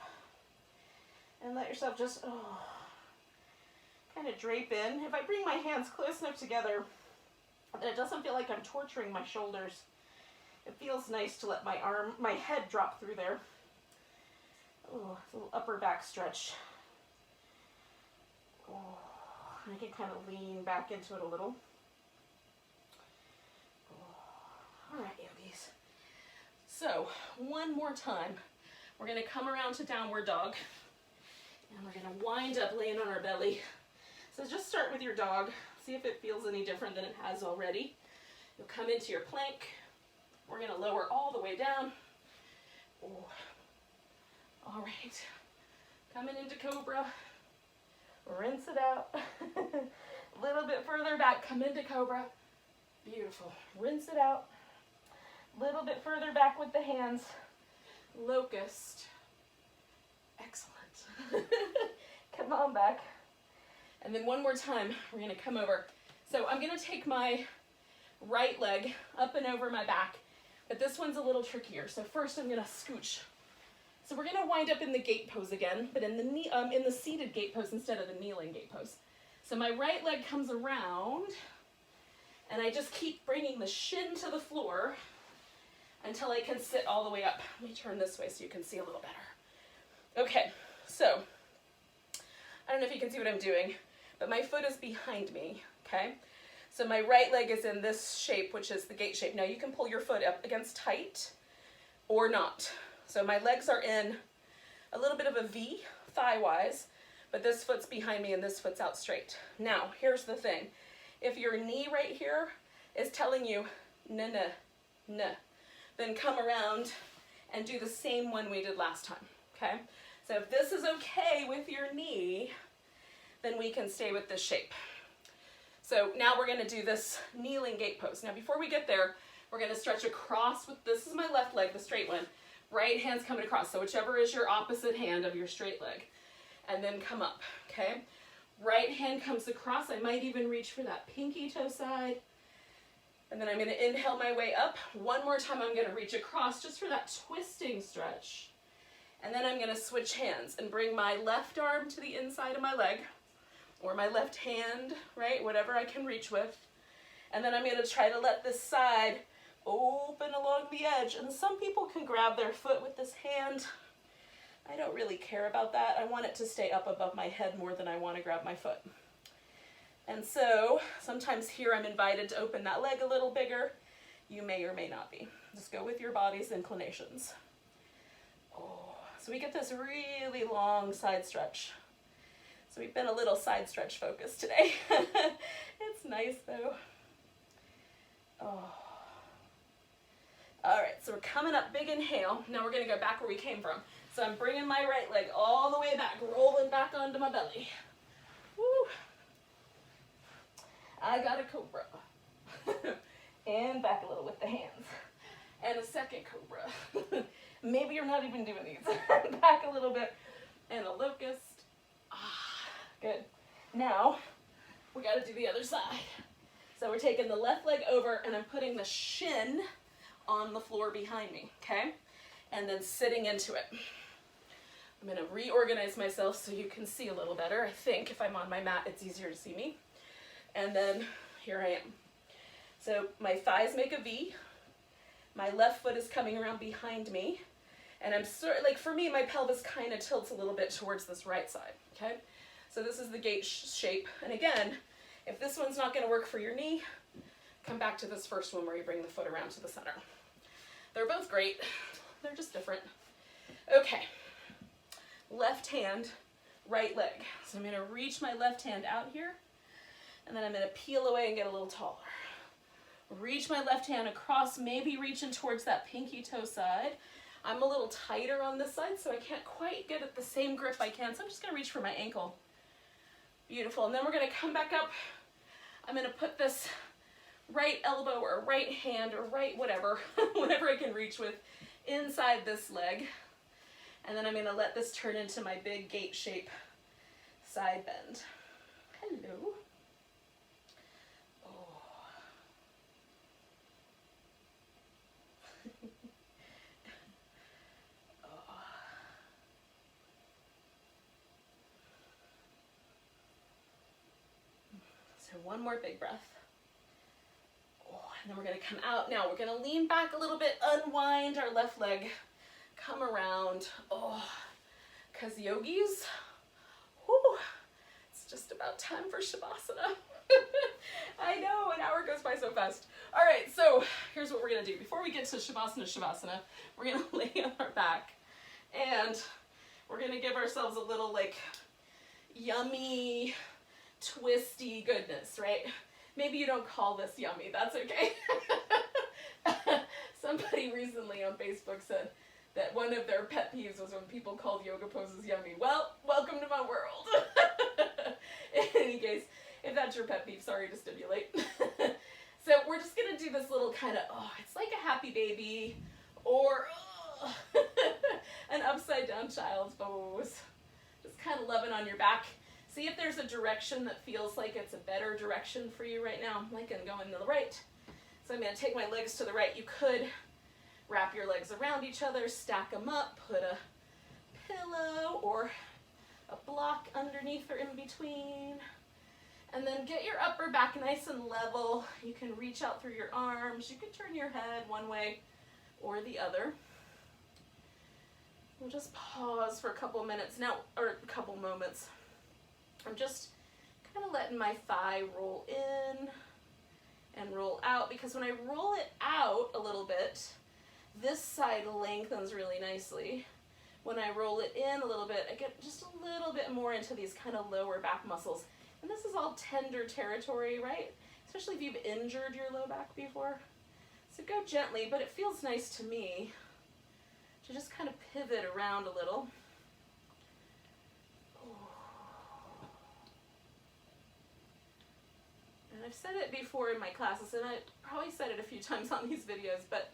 and let yourself just, kind kind of drape in. If I bring my hands close enough together that it doesn't feel like I'm torturing my shoulders, it feels nice to let my head drop through there. Oh, it's a little upper back stretch. Oh, I can kind of lean back into it a little. Oh. All right, yogis. So, one more time. We're going to come around to downward dog. And we're going to wind up laying on our belly. So just start with your dog. See if it feels any different than it has already. You'll come into your plank. We're going to lower all the way down. Oh. All right. Coming into cobra. Rinse it out. A little bit further back. Come into cobra. Beautiful. Rinse it out. A little bit further back with the hands. Locust. Excellent. Come on back. And then one more time, we're going to come over. So I'm going to take my right leg up and over my back, but this one's a little trickier. So first I'm going to scooch. So we're going to wind up in the gate pose again, but in the seated gate pose instead of the kneeling gate pose. So my right leg comes around, and I just keep bringing the shin to the floor until I can sit all the way up. Let me turn this way so you can see a little better. Okay, so I don't know if you can see what I'm doing, but my foot is behind me, okay? So my right leg is in this shape, which is the gate shape. Now you can pull your foot up against tight or not. So my legs are in a little bit of a V, thigh-wise, but this foot's behind me and this foot's out straight. Now, here's the thing. If your knee right here is telling you, nah, nah, nah, then come around and do the same one we did last time, okay? So if this is okay with your knee, then we can stay with this shape. So now we're going to do this kneeling gate pose. Now before we get there, we're going to stretch across with, this is my left leg, the straight one. Right hand's coming across, so whichever is your opposite hand of your straight leg. And then come up, okay? Right hand comes across. I might even reach for that pinky toe side. And then I'm going to inhale my way up. One more time I'm going to reach across just for that twisting stretch. And then I'm going to switch hands and bring my left arm to the inside of my leg, or my left hand, right? Whatever I can reach with. And then I'm going to try to let this side open along the edge. And some people can grab their foot with this hand. I don't really care about that. I want it to stay up above my head more than I want to grab my foot. And so sometimes here I'm invited to open that leg a little bigger. You may or may not be. Just go with your body's inclinations. Oh, so we get this really long side stretch. So we've been a little side stretch focused today. It's nice though. Oh. All right, so we're coming up, big inhale. Now we're gonna go back where we came from. So I'm bringing my right leg all the way back, rolling back onto my belly. Woo. I got a cobra. And back a little with the hands. And a second cobra. Maybe you're not even doing these. Back a little bit. And a locust. Ah, good. Now, we gotta do the other side. So we're taking the left leg over and I'm putting the shin on the floor behind me, okay? And then sitting into it. I'm gonna reorganize myself so you can see a little better. I think if I'm on my mat, it's easier to see me. And then here I am. So my thighs make a V. My left foot is coming around behind me. And I'm sort of, like for me, my pelvis kind of tilts a little bit towards this right side, okay? So this is the gate shape. And again, if this one's not gonna work for your knee, come back to this first one where you bring the foot around to the center. They're both great. They're just different. Okay. Left hand, right leg. So I'm gonna reach my left hand out here, and then I'm gonna peel away and get a little taller. Reach my left hand across, maybe reaching towards that pinky toe side. I'm a little tighter on this side, so I can't quite get at the same grip I can, so I'm just gonna reach for my ankle. Beautiful, and then we're gonna come back up. I'm gonna put this right elbow or right hand or right whatever, whatever I can reach with, inside this leg. And then I'm gonna let this turn into my big gate shape side bend. Hello. Oh. Oh. So one more big breath. Oh, and then we're going to come out. Now we're going to lean back a little bit, unwind our left leg, come around. Oh, because yogis, whew, it's just about time for Shavasana. I know, an hour goes by so fast. All right, so here's what we're going to do. Before we get to Shavasana, we're going to lay on our back and we're going to give ourselves a little like yummy, twisty goodness, right? Maybe you don't call this yummy, that's okay. Somebody recently on Facebook said that one of their pet peeves was when people called yoga poses yummy. Well, welcome to my world. In any case, if that's your pet peeve, sorry to stimulate. So we're just gonna do this little kind of, oh, it's like a happy baby, or oh, an upside down child's pose. Just kind of loving on your back. See if there's a direction that feels like it's a better direction for you right now. I'm like I'm going to the right. So I'm gonna take my legs to the right. You could wrap your legs around each other, stack them up, put a pillow or a block underneath or in between. And then get your upper back nice and level. You can reach out through your arms. You can turn your head one way or the other. We'll just pause for a couple minutes now, or a couple moments. I'm just kind of letting my thigh roll in and roll out, because when I roll it out a little bit, this side lengthens really nicely. When I roll it in a little bit, I get just a little bit more into these kind of lower back muscles. And this is all tender territory, right? Especially if you've injured your low back before. So go gently, but it feels nice to me to just kind of pivot around a little. And I've said it before in my classes, and I probably said it a few times on these videos, but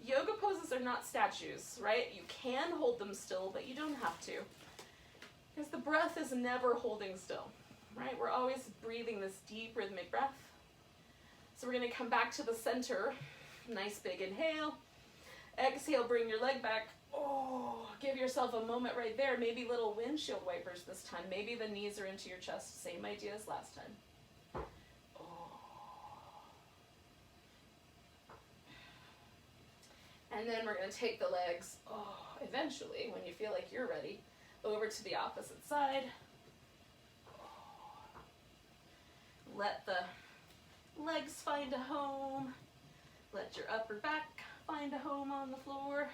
yoga poses are not statues, right? You can hold them still, but you don't have to. Because the breath is never holding still, right? We're always breathing this deep rhythmic breath. So we're going to come back to the center. Nice big inhale. Exhale, bring your leg back. Oh, give yourself a moment right there. Maybe little windshield wipers this time. Maybe the knees are into your chest. Same idea as last time. And then we're going to take the legs, eventually, when you feel like you're ready, over to the opposite side. Let the legs find a home. Let your upper back find a home on the floor.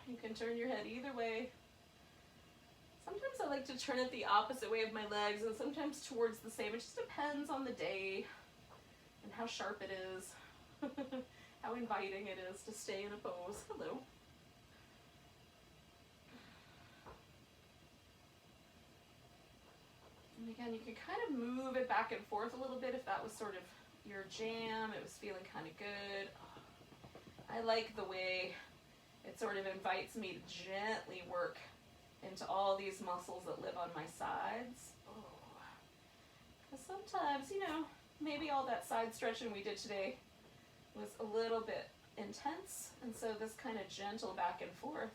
You can turn your head either way. Sometimes I like to turn it the opposite way of my legs, and sometimes towards the same. It just depends on the day and how sharp it is. How inviting it is to stay in a pose. Hello. And again, you can kind of move it back and forth a little bit if that was sort of your jam. It was feeling kind of good. I like the way it sort of invites me to gently work into all these muscles that live on my sides. Because sometimes, you know, maybe all that side stretching we did today was a little bit intense, and so this kind of gentle back and forth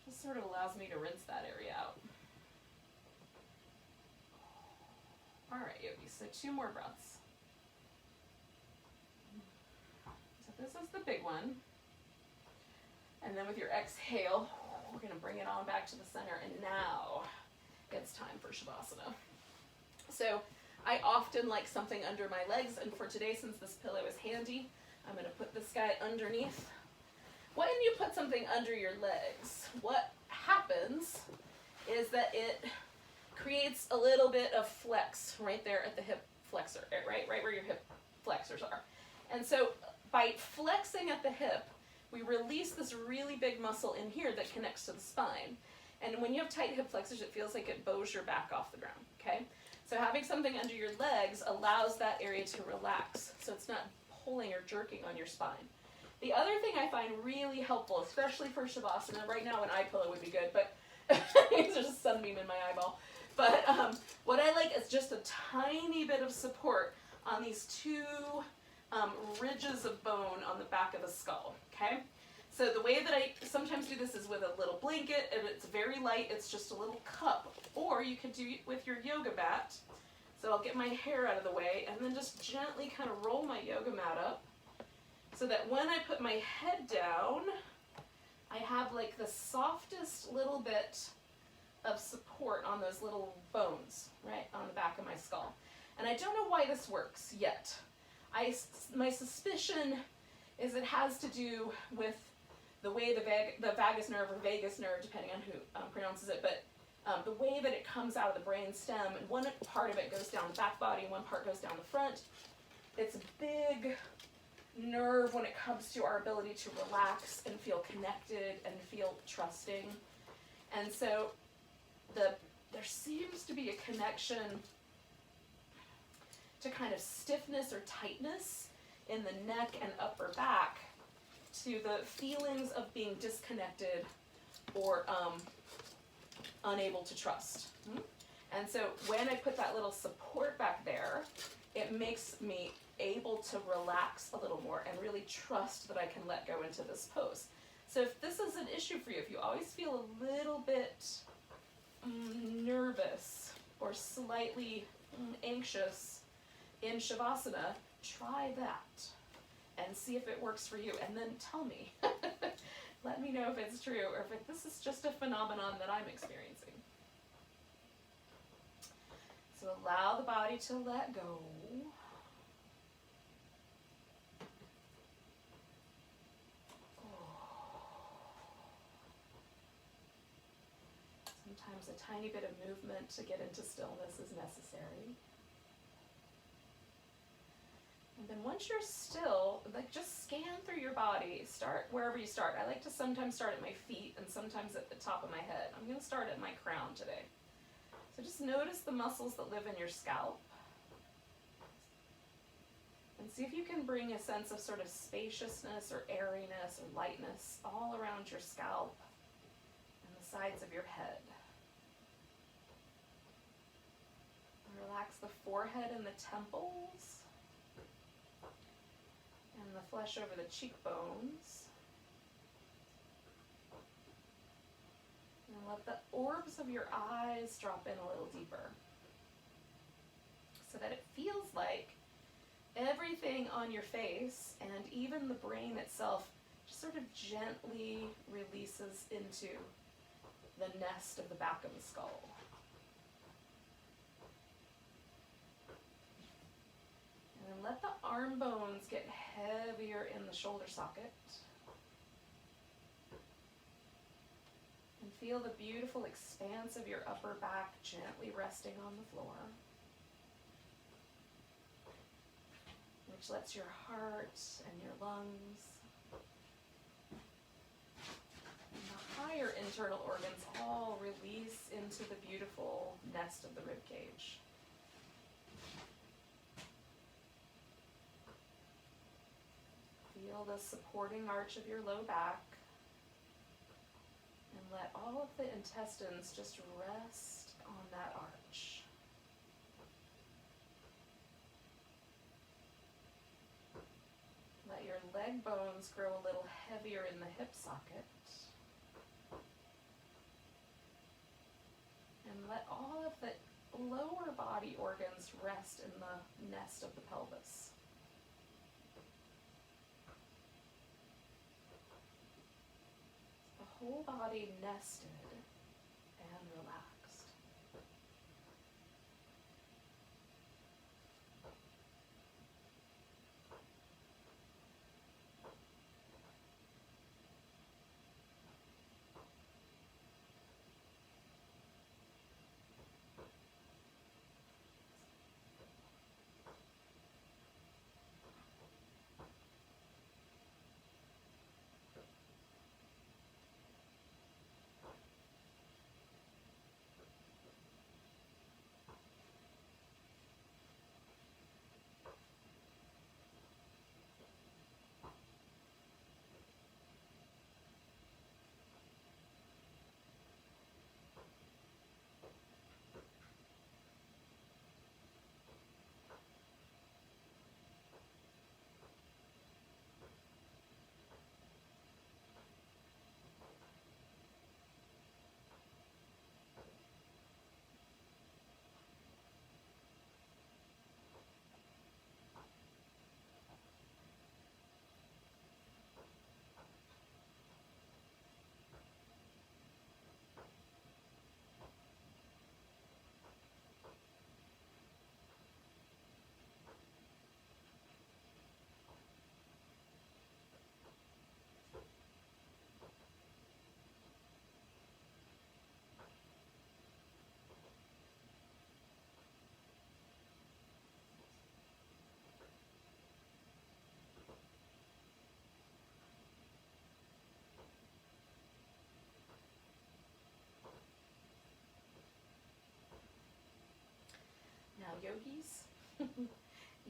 just sort of allows me to rinse that area out. All right, yogis, so 2 more breaths. So this is the big one. And then with your exhale, we're going to bring it on back to the center, and now it's time for Shavasana. So I often like something under my legs, and for today, since this pillow is handy, I'm going to put this guy underneath. When you put something under your legs, what happens is that it creates a little bit of flex right there at the hip flexor, right where your hip flexors are. And so by flexing at the hip, we release this really big muscle in here that connects to the spine. And when you have tight hip flexors, it feels like it bows your back off the ground, okay? So having something under your legs allows that area to relax, so it's not pulling or jerking on your spine. The other thing I find really helpful, especially for Shavasana, right now an eye pillow would be good, but there's just a sunbeam in my eyeball. But what I like is just a tiny bit of support on these 2 ridges of bone on the back of the skull, okay? So the way that I sometimes do this is with a little blanket, and it's very light, it's just a little cup. Or you could do it with your yoga mat. So I'll get my hair out of the way, and then just gently kind of roll my yoga mat up, so that when I put my head down, I have like the softest little bit of support on those little bones, right, on the back of my skull. And I don't know why this works yet. My suspicion is it has to do with the way the vagus nerve, or vagus nerve, depending on who pronounces it, but the way that it comes out of the brain stem, and one part of it goes down the back body and one part goes down the front. It's a big nerve when it comes to our ability to relax and feel connected and feel trusting. And so there seems to be a connection to kind of stiffness or tightness in the neck and upper back to the feelings of being disconnected or unable to trust. And so when I put that little support back there, it makes me able to relax a little more and really trust that I can let go into this pose. So if this is an issue for you, if you always feel a little bit nervous or slightly anxious in Shavasana, try that and see if it works for you, and then tell me. Let me know if it's true or if this is just a phenomenon that I'm experiencing. So allow the body to let go. Sometimes a tiny bit of movement to get into stillness is necessary. And then once you're still, like, just scan through your body. Start wherever you start. I like to sometimes start at my feet and sometimes at the top of my head. I'm going to start at my crown today. So just notice the muscles that live in your scalp. And see if you can bring a sense of sort of spaciousness or airiness or lightness all around your scalp and the sides of your head. Relax the forehead and the temples and the flesh over the cheekbones. And let the orbs of your eyes drop in a little deeper so that it feels like everything on your face and even the brain itself just sort of gently releases into the nest of the back of the skull. And then let the arm bones get heavier in the shoulder socket. And feel the beautiful expanse of your upper back gently resting on the floor, which lets your heart and your lungs and the higher internal organs all release into the beautiful nest of the rib cage. Feel the supporting arch of your low back, and let all of the intestines just rest on that arch. Let your leg bones grow a little heavier in the hip socket. And let all of the lower body organs rest in the nest of the pelvis. The whole body nested and relaxed. Now, yogis,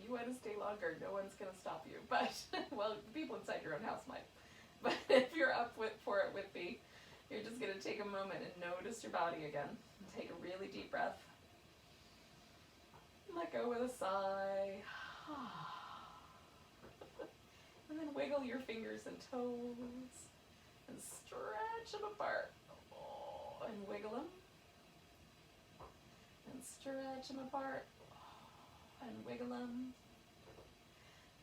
you want to stay longer, no one's going to stop you. But, well, the people inside your own house might. But if you're up for it with me, you're just going to take a moment and notice your body again. Take a really deep breath. Let go with a sigh. And then wiggle your fingers and toes. And stretch them apart. Oh, and wiggle them. And stretch them apart. Oh, and wiggle them.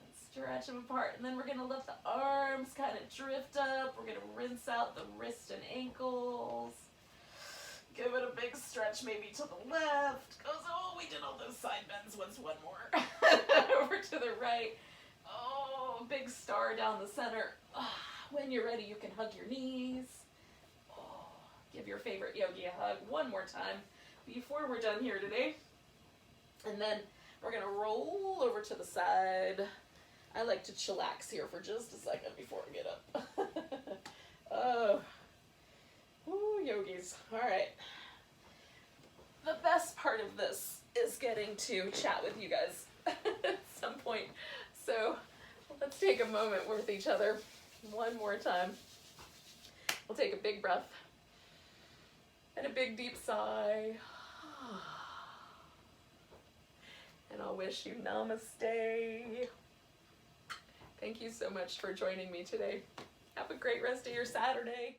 And stretch them apart. And then we're going to let the arms kind of drift up. We're going to rinse out the wrist and ankles. Give it a big stretch maybe to the left. Goes, oh, we did all those side bends. What's one more? Over to the right. Oh, big star down the center. When you're ready, you can hug your knees. Oh, give your favorite yogi a hug one more time before we're done here today. And then we're going to roll over to the side. I like to chillax here for just a second before I get up. Oh. Ooh, yogis. All right. The best part of this is getting to chat with you guys at some point. So let's take a moment with each other one more time. We'll take a big breath and a big deep sigh. And I'll wish you namaste. Thank you so much for joining me today. Have a great rest of your Saturday.